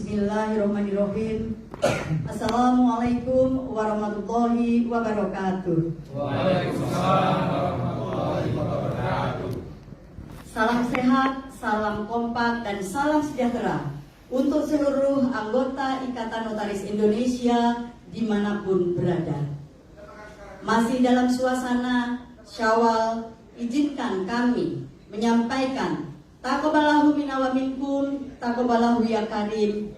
Bismillahirrahmanirrahim. Assalamualaikum warahmatullahi wabarakatuh. Waalaikumsalam warahmatullahi wabarakatuh. Salam sehat, salam kompak, dan salam sejahtera untuk seluruh anggota Ikatan Notaris Indonesia dimanapun berada. Masih dalam suasana Syawal, izinkan kami menyampaikan Taqabbalallahu minna wa minkum, taqabbalahu ya karim.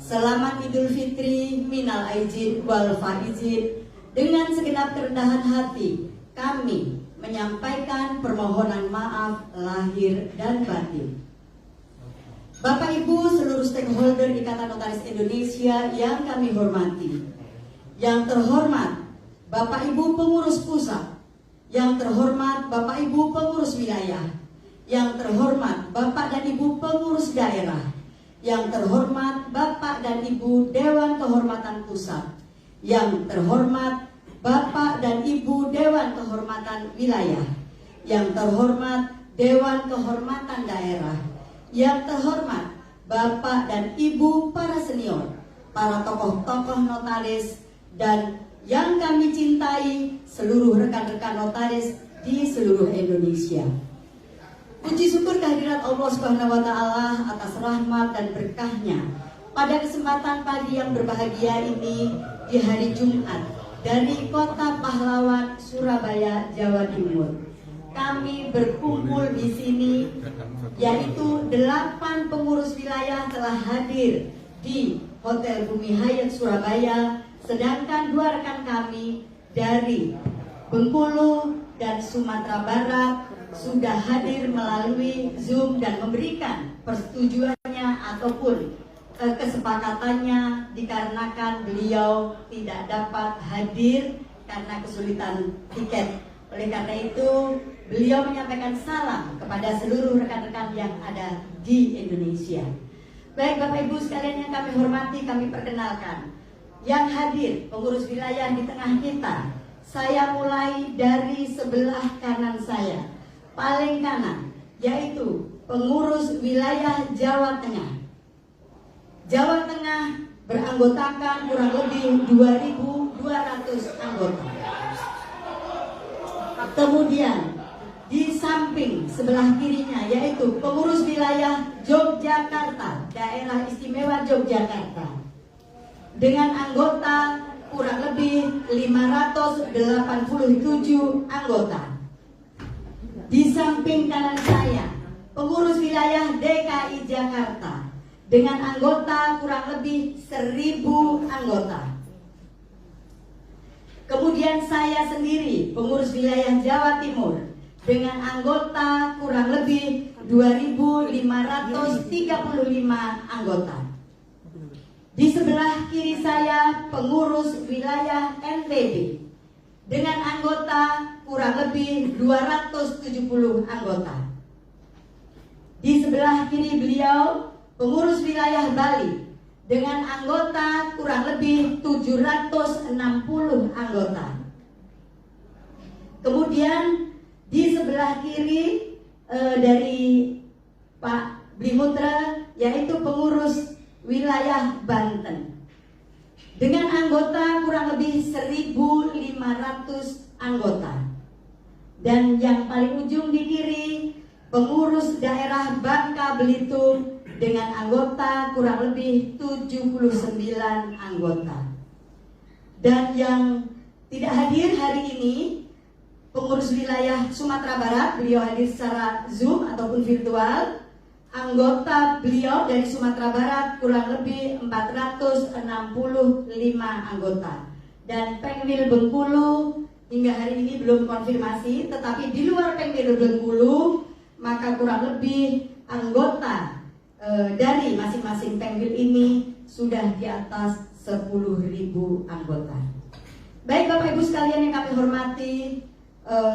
Selamat Idul Fitri minal aidin wal faizin. Dengan segenap kerendahan hati kami menyampaikan permohonan maaf lahir dan batin. Bapak Ibu seluruh stakeholder Ikatan Notaris Indonesia yang kami hormati. Yang terhormat Bapak Ibu pengurus pusat, yang terhormat Bapak Ibu pengurus wilayah, yang terhormat Bapak dan Ibu pengurus daerah, yang terhormat Bapak dan Ibu Dewan Kehormatan Pusat, yang terhormat Bapak dan Ibu Dewan Kehormatan Wilayah, yang terhormat Dewan Kehormatan Daerah, yang terhormat Bapak dan Ibu para senior, para tokoh-tokoh notaris, dan yang kami cintai seluruh rekan-rekan notaris di seluruh Indonesia. Puji syukur kehadirat Allah Subhanahu wa Ta'ala atas rahmat dan berkahnya pada kesempatan pagi yang berbahagia ini di hari Jumat dari Kota Pahlawan, Surabaya, Jawa Timur. Kami berkumpul di sini, yaitu 8 pengurus wilayah telah hadir di Hotel Bumi Hayat Surabaya, sedangkan 2 rekan kami dari Bengkulu dan Sumatera Barat sudah hadir melalui Zoom dan memberikan persetujuannya ataupun kesepakatannya dikarenakan beliau tidak dapat hadir karena kesulitan tiket. Oleh karena itu, beliau menyampaikan salam kepada seluruh rekan-rekan yang ada di Indonesia. Baik Bapak Ibu sekalian yang kami hormati, kami perkenalkan yang hadir pengurus wilayah di tengah kita. Saya mulai dari sebelah kanan saya, paling kanan, yaitu pengurus wilayah Jawa Tengah. Jawa Tengah beranggotakan kurang lebih 2.200 anggota. Kemudian di samping sebelah kirinya yaitu pengurus wilayah Yogyakarta, Daerah Istimewa Yogyakarta, dengan anggota kurang lebih 587 anggota. Di samping kanan saya, pengurus wilayah DKI Jakarta dengan anggota kurang lebih 1.000 anggota. Kemudian saya sendiri, pengurus wilayah Jawa Timur dengan anggota kurang lebih 2.535 anggota. Di sebelah kiri saya, pengurus wilayah NTB dengan anggota kurang lebih 270 anggota. Di sebelah kiri beliau, pengurus wilayah Bali dengan anggota kurang lebih 760 anggota. Kemudian di sebelah kiri dari Pak Blimutra yaitu pengurus wilayah Banten dengan anggota kurang lebih 1.500 anggota. Dan yang paling ujung di kiri, pengurus daerah Bangka Belitung dengan anggota kurang lebih 79 anggota. Dan yang tidak hadir hari ini, pengurus wilayah Sumatera Barat, beliau hadir secara Zoom ataupun virtual. Anggota beliau dari Sumatera Barat kurang lebih 465 anggota. Dan Pengwil Bengkulu hingga hari ini belum konfirmasi, tetapi di luar Pengwil Bengkulu maka kurang lebih anggota dari masing-masing Pengwil ini sudah di atas 10.000 anggota. Baik Bapak Ibu sekalian yang kami hormati,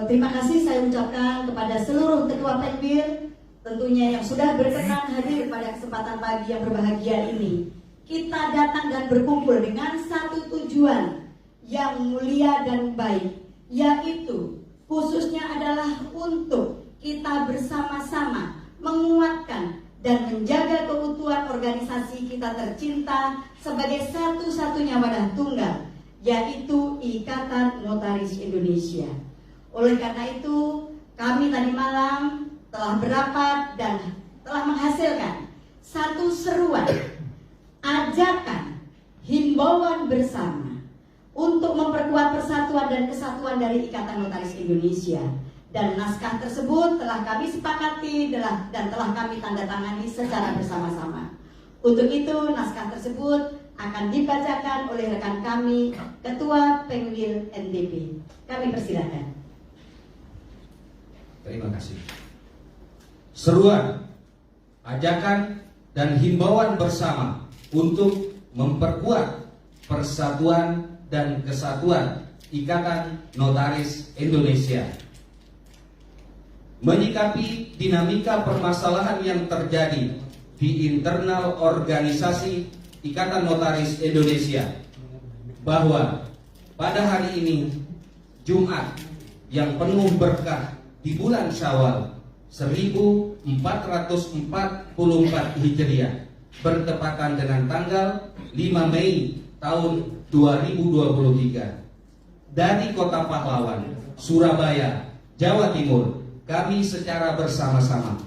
terima kasih saya ucapkan kepada seluruh ketua Pengwil tentunya yang sudah berkenan hadir pada kesempatan pagi yang berbahagia ini. Kita datang dan berkumpul dengan satu tujuan yang mulia dan baik, yaitu khususnya adalah untuk kita bersama-sama menguatkan dan menjaga keutuhan organisasi kita tercinta sebagai satu-satunya wadah tunggal, yaitu Ikatan Notaris Indonesia. Oleh karena itu, kami tadi malam telah berapat dan telah menghasilkan satu seruan, ajakan, himbauan bersama untuk memperkuat persatuan dan kesatuan dari Ikatan Notaris Indonesia. Dan naskah tersebut telah kami sepakati dan telah kami tanda tangani secara bersama-sama. Untuk itu, naskah tersebut akan dibacakan oleh rekan kami, Ketua Pengwil NTB. Kami persilakan. Terima kasih. Seruan, ajakan, dan himbauan bersama untuk memperkuat persatuan dan kesatuan Ikatan Notaris Indonesia. Menyikapi dinamika permasalahan yang terjadi di internal organisasi Ikatan Notaris Indonesia, bahwa pada hari ini, Jumat yang penuh berkah di bulan Syawal 1444 Hijriah, bertepatan dengan tanggal 5 Mei tahun 2023, dari Kota Pahlawan, Surabaya, Jawa Timur, kami secara bersama-sama,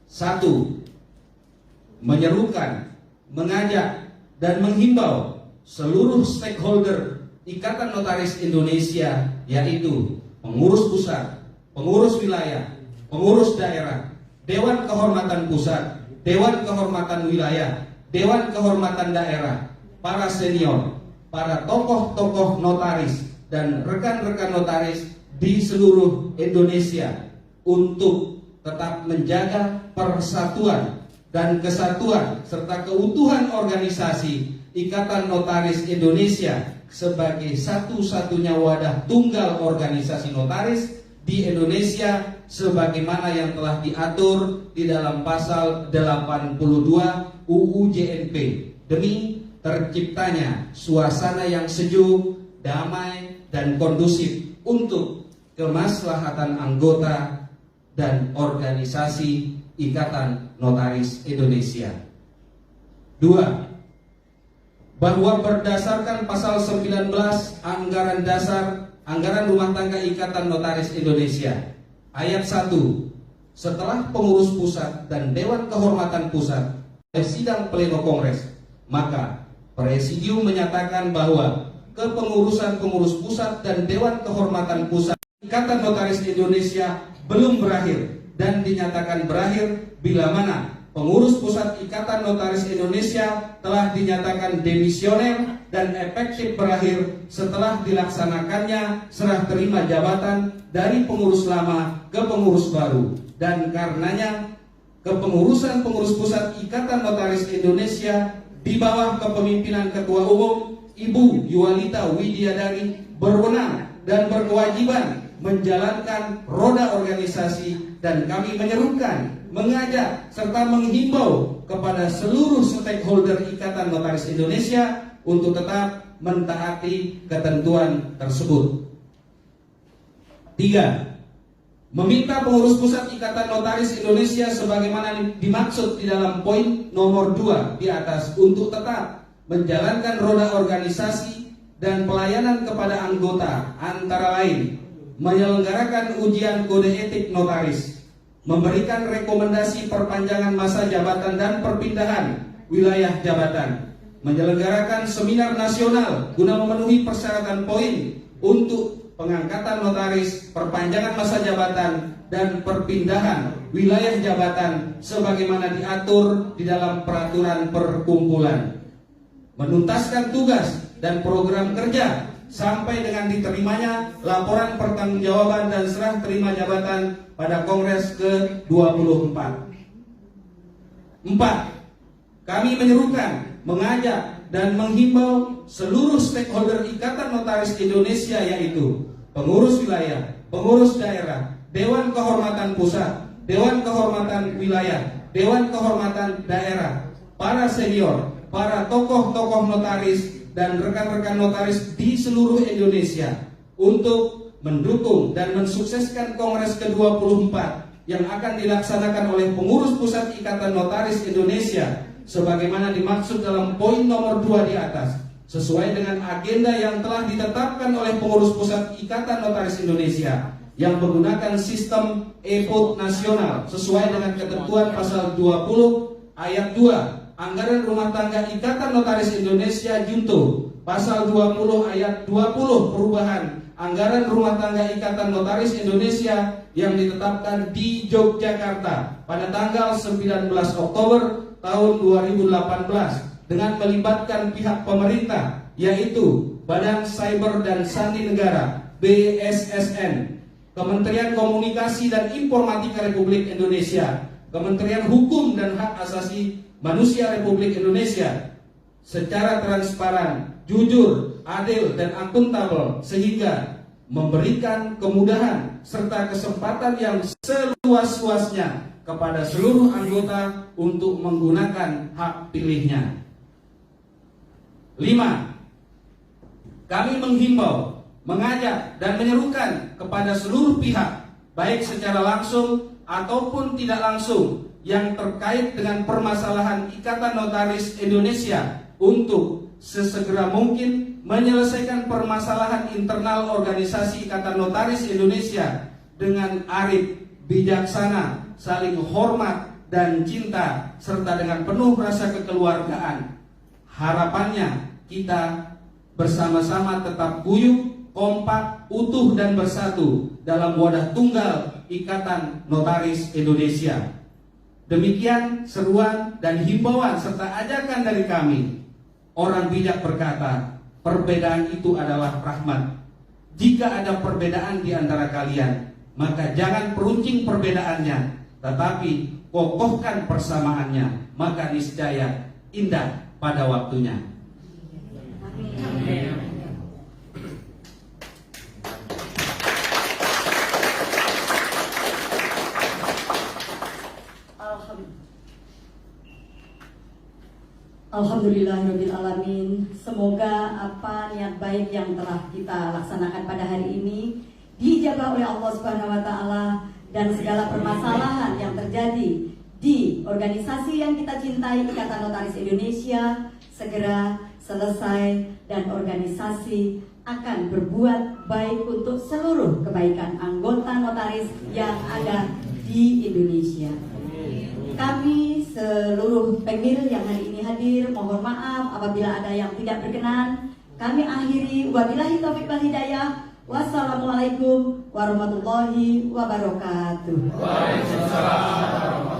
satu, menyerukan, mengajak, dan menghimbau seluruh stakeholder Ikatan Notaris Indonesia, yaitu pengurus pusat, pengurus wilayah, pengurus daerah, Dewan Kehormatan Pusat, Dewan Kehormatan Wilayah, Dewan Kehormatan Daerah, para senior, para tokoh-tokoh notaris, dan rekan-rekan notaris di seluruh Indonesia, untuk tetap menjaga persatuan dan kesatuan serta keutuhan organisasi Ikatan Notaris Indonesia sebagai satu-satunya wadah tunggal organisasi notaris di Indonesia, sebagaimana yang telah diatur di dalam pasal 82 UU JNP, demi terciptanya suasana yang sejuk, damai, dan kondusif untuk kemaslahatan anggota dan organisasi Ikatan Notaris Indonesia. 2. Bahwa berdasarkan pasal 19 Anggaran Dasar Anggaran Rumah Tangga Ikatan Notaris Indonesia ayat 1, setelah pengurus pusat dan Dewan Kehormatan Pusat sidang pleno kongres, maka Presidium menyatakan bahwa kepengurusan pengurus pusat dan Dewan Kehormatan Pusat Ikatan Notaris Indonesia belum berakhir, dan dinyatakan berakhir bila mana pengurus pusat Ikatan Notaris Indonesia telah dinyatakan demisioner dan efektif berakhir setelah dilaksanakannya serah terima jabatan dari pengurus lama ke pengurus baru, dan karenanya kepengurusan pengurus pusat Ikatan Notaris Indonesia di bawah kepemimpinan Ketua Umum Ibu Yuwalita Widiadari berwenang dan berkewajiban menjalankan roda organisasi, dan kami menyerukan, mengajak, serta menghimbau kepada seluruh stakeholder Ikatan Notaris Indonesia untuk tetap mentaati ketentuan tersebut. 3. Meminta pengurus pusat Ikatan Notaris Indonesia sebagaimana dimaksud di dalam poin nomor 2 di atas untuk tetap menjalankan roda organisasi dan pelayanan kepada anggota, antara lain menyelenggarakan ujian kode etik notaris, memberikan rekomendasi perpanjangan masa jabatan dan perpindahan wilayah jabatan, menyelenggarakan seminar nasional guna memenuhi persyaratan poin untuk pengangkatan notaris, perpanjangan masa jabatan, dan perpindahan wilayah jabatan sebagaimana diatur di dalam peraturan perkumpulan, menuntaskan tugas dan program kerja sampai dengan diterimanya laporan pertanggungjawaban dan serah terima jabatan pada Kongres ke-24. 4. Kami menyerukan, mengajak, dan menghimbau seluruh stakeholder Ikatan Notaris Indonesia, yaitu pengurus wilayah, pengurus daerah, Dewan Kehormatan Pusat, Dewan Kehormatan Wilayah, Dewan Kehormatan Daerah, para senior, para tokoh-tokoh notaris, dan rekan-rekan notaris di seluruh Indonesia untuk mendukung dan mensukseskan Kongres ke-24 yang akan dilaksanakan oleh pengurus pusat Ikatan Notaris Indonesia sebagaimana dimaksud dalam poin nomor 2 di atas, sesuai dengan agenda yang telah ditetapkan oleh pengurus pusat Ikatan Notaris Indonesia yang menggunakan sistem e-vote nasional sesuai dengan ketentuan pasal 20 ayat 2 Anggaran Rumah Tangga Ikatan Notaris Indonesia Junto, pasal 20 ayat 20 perubahan Anggaran Rumah Tangga Ikatan Notaris Indonesia yang ditetapkan di Yogyakarta pada tanggal 19 Oktober tahun 2018 dengan melibatkan pihak pemerintah yaitu Badan Cyber dan Sandi Negara BSSN, Kementerian Komunikasi dan Informatika Republik Indonesia, Kementerian Hukum dan Hak Asasi Manusia Republik Indonesia secara transparan, jujur, adil, dan akuntabel sehingga memberikan kemudahan serta kesempatan yang seluas-luasnya kepada seluruh anggota untuk menggunakan hak pilihnya. 5. Kami menghimbau, mengajak, dan menyerukan kepada seluruh pihak, baik secara langsung ataupun tidak langsung, yang terkait dengan permasalahan Ikatan Notaris Indonesia untuk sesegera mungkin menyelesaikan permasalahan internal organisasi Ikatan Notaris Indonesia dengan arif, bijaksana, saling hormat dan cinta, serta dengan penuh rasa kekeluargaan. Harapannya kita bersama-sama tetap guyup, kompak, utuh dan bersatu dalam wadah tunggal Ikatan Notaris Indonesia. Demikian seruan dan himbauan serta ajakan dari kami. Orang bijak berkata, perbedaan itu adalah rahmat. Jika ada perbedaan di antara kalian, maka jangan peruncing perbedaannya, tetapi kokohkan persamaannya, maka niscaya indah pada waktunya. Amin. Alhamdulillahirrabbilalamin. Semoga apa niat baik yang telah kita laksanakan pada hari ini dijabah oleh Allah Subhanahu wa Ta'ala, dan segala permasalahan yang terjadi di organisasi yang kita cintai, Ikatan Notaris Indonesia, segera selesai dan organisasi akan berbuat baik untuk seluruh kebaikan anggota notaris yang ada di Indonesia. Kami seluruh pemil yang hari ini hadir, mohon maaf apabila ada yang tidak berkenan. Kami akhiri, wabillahi taufiq wal hidayah. Wassalamualaikum warahmatullahi wabarakatuh. Waalaikumsalam.